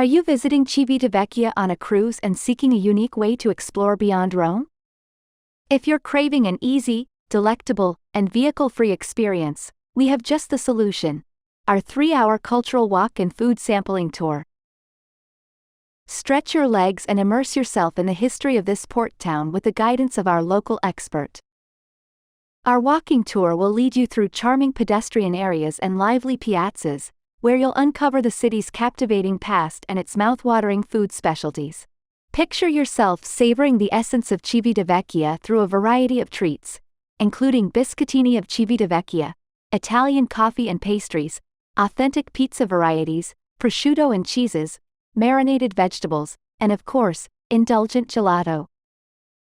Are you visiting Civitavecchia on a cruise and seeking a unique way to explore beyond Rome? If you're craving an easy, delectable, and vehicle-free experience, we have just the solution: our 3-hour cultural walk and food sampling tour. Stretch your legs and immerse yourself in the history of this port town with the guidance of our local expert. Our walking tour will lead you through charming pedestrian areas and lively piazzas, where you'll uncover the city's captivating past and its mouth-watering food specialties. Picture yourself savoring the essence of Civitavecchia through a variety of treats, including biscottini of Civitavecchia, Italian coffee and pastries, authentic pizza varieties, prosciutto and cheeses, marinated vegetables, and of course, indulgent gelato.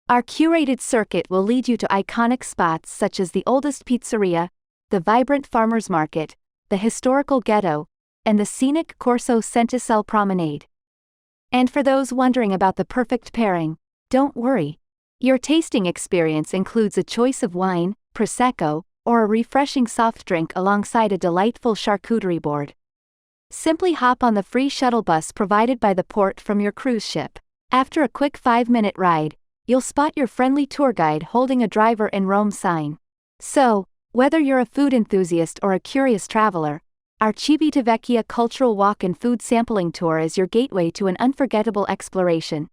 Our curated circuit will lead you to iconic spots such as the oldest pizzeria, the vibrant farmers market, the historical ghetto, and the scenic Corso Centisel promenade. And for those wondering about the perfect pairing, don't worry. Your tasting experience includes a choice of wine, prosecco, or a refreshing soft drink alongside a delightful charcuterie board. Simply hop on the free shuttle bus provided by the port from your cruise ship. After a quick 5-minute ride, you'll spot your friendly tour guide holding a driver in Rome sign. So, whether you're a food enthusiast or a curious traveler, our Civitavecchia cultural walk and food sampling tour is your gateway to an unforgettable exploration.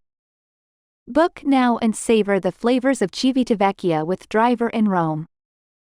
Book now and savor the flavors of Civitavecchia with Driver in Rome.